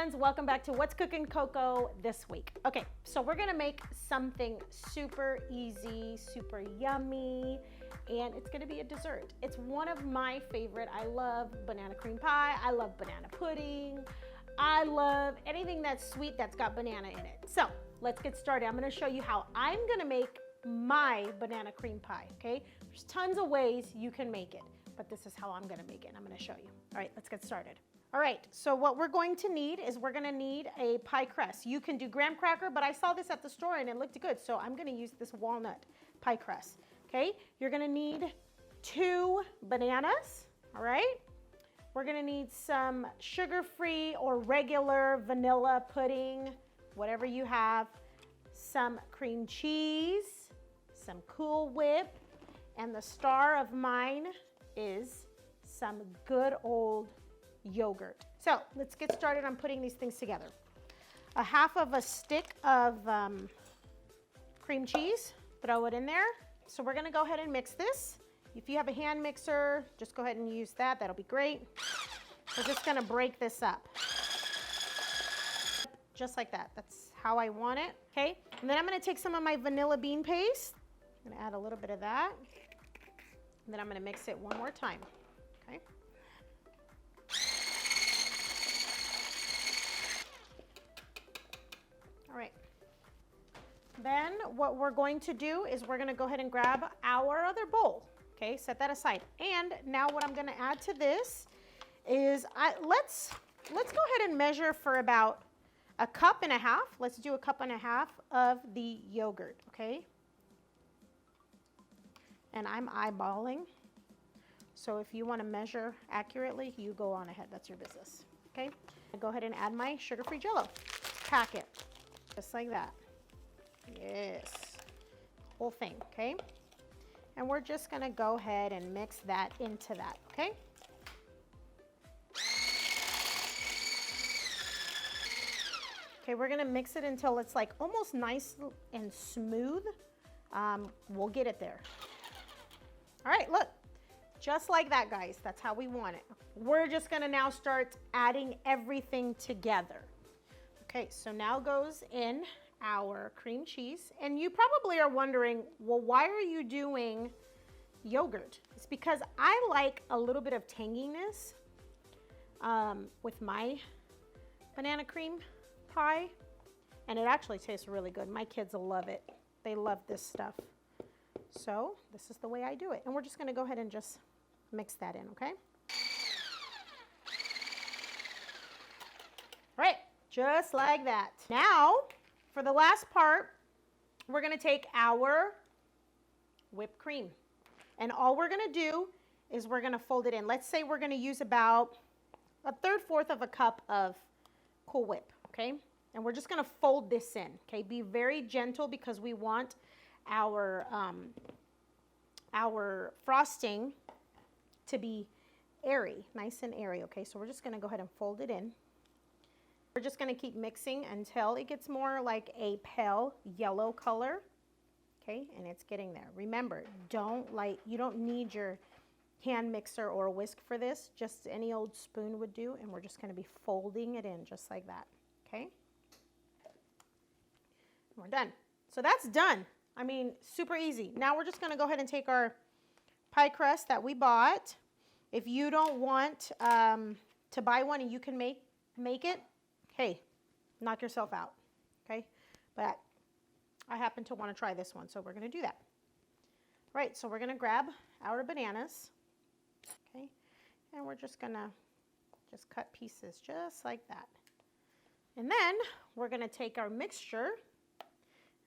friends, welcome back to What's Cooking Coco this week. Okay, so we're gonna make something super easy, super yummy, and it's gonna be a dessert. It's one of my favorite. I love banana cream pie, I love banana pudding, I love anything that's sweet that's got banana in it. So let's get started. I'm gonna show you how I'm gonna make my banana cream pie, okay? There's tons of ways you can make it, but this is how I'm gonna make it, and I'm gonna show you. All right, let's get started. All right, so what we're going to need is we're gonna need a pie crust. You can do graham cracker, but I saw this at the store and it looked good, so I'm gonna use this walnut pie crust, okay? You're gonna need 2 bananas, all right? We're gonna need some sugar-free or regular vanilla pudding, whatever you have, some cream cheese, some Cool Whip, and the star of mine is some good old yogurt. So let's get started on putting these things together. A half of a stick of cream cheese, throw it in there. So we're gonna go ahead and mix this. If you have a hand mixer, just go ahead and use that, that'll be great. We're just gonna break this up. Just like that, that's how I want it, okay? And then I'm gonna take some of my vanilla bean paste. I'm gonna add a little bit of that. And then I'm gonna mix it one more time, okay? All right. Then what we're going to do is we're gonna go ahead and grab our other bowl, okay? Set that aside. And now what I'm gonna add to this is, let's go ahead and measure for about a cup and a half. Let's do a cup and a half of the yogurt, okay? And I'm eyeballing. So if you wanna measure accurately, you go on ahead, that's your business, okay? I'll go ahead and add my sugar-free Jell-O packet. Just like that. Yes. Whole thing, okay? And we're just gonna go ahead and mix that into that, okay? Okay, we're gonna mix it until it's like almost nice and smooth. We'll get it there. All right, look. Just like that, guys. That's how we want it. We're just gonna now start adding everything together. Okay, so now goes in our cream cheese. And you probably are wondering, well, why are you doing yogurt? It's because I like a little bit of tanginess with my banana cream pie. And it actually tastes really good. My kids love it. They love this stuff. So this is the way I do it. And we're just gonna go ahead and just mix that in, okay? All right. Just like that. Now, for the last part, we're gonna take our whipped cream. And all we're gonna do is we're gonna fold it in. Let's say we're gonna use about a 1/3 of a cup of Cool Whip, okay? And we're just gonna fold this in, okay? Be very gentle because we want our frosting to be airy, nice and airy, okay? So we're just gonna go ahead and fold it in. We're just gonna keep mixing until it gets more like a pale yellow color, okay? And it's getting there. Remember, you don't need your hand mixer or a whisk for this. Just any old spoon would do, and we're just gonna be folding it in just like that, okay? We're done. So that's done. I mean, super easy. Now we're just gonna go ahead and take our pie crust that we bought. If you don't want to buy one and you can make it, hey, knock yourself out, okay? But I happen to want to try this one, so we're going to do that. All right, so we're going to grab our bananas, okay? And we're just going to cut pieces just like that. And then we're going to take our mixture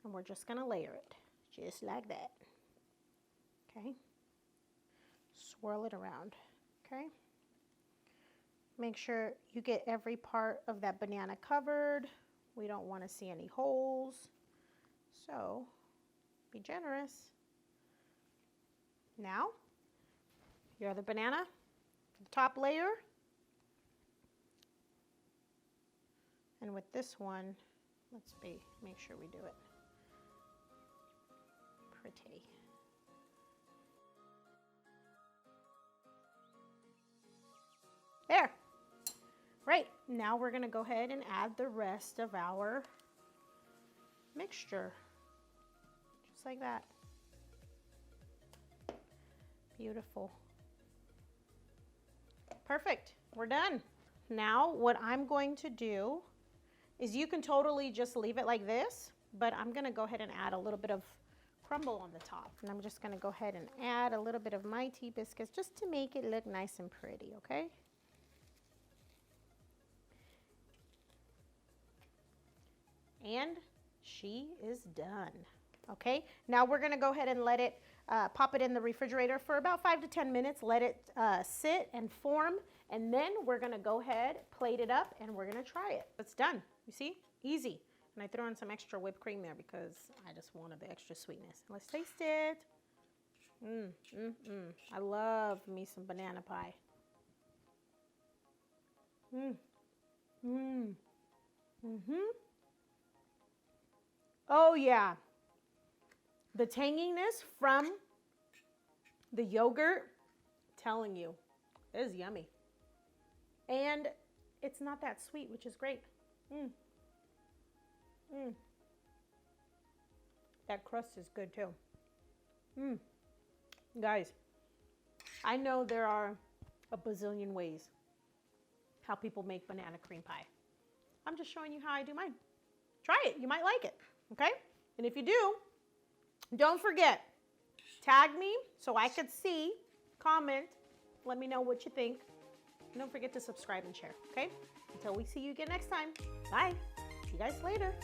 and we're just going to layer it just like that, okay? Swirl it around, okay? Make sure you get every part of that banana covered. We don't want to see any holes. So be generous. Now, your other banana, the top layer. And with this one, make sure we do it pretty. There. Right, now we're gonna go ahead and add the rest of our mixture. Just like that. Beautiful. Perfect, we're done. Now what I'm going to do is you can totally just leave it like this, but I'm gonna go ahead and add a little bit of crumble on the top. And I'm just gonna go ahead and add a little bit of my tea biscuits just to make it look nice and pretty, okay? And she is done. Okay, now we're gonna go ahead and let it, pop it in the refrigerator for about 5 to 10 minutes, let it sit and form, and then we're gonna go ahead, plate it up, and we're gonna try it. It's done, you see, easy. And I threw in some extra whipped cream there because I just wanted the extra sweetness. Let's taste it. I love me some banana pie. Oh yeah. The tanginess from the yogurt, telling you, it is yummy. And it's not that sweet, which is great. That crust is good too. Guys, I know there are a bazillion ways how people make banana cream pie. I'm just showing you how I do mine. Try it, you might like it, okay? And if you do, don't forget, tag me so I could see, comment, let me know what you think. And don't forget to subscribe and share, okay? Until we see you again next time. Bye. See you guys later.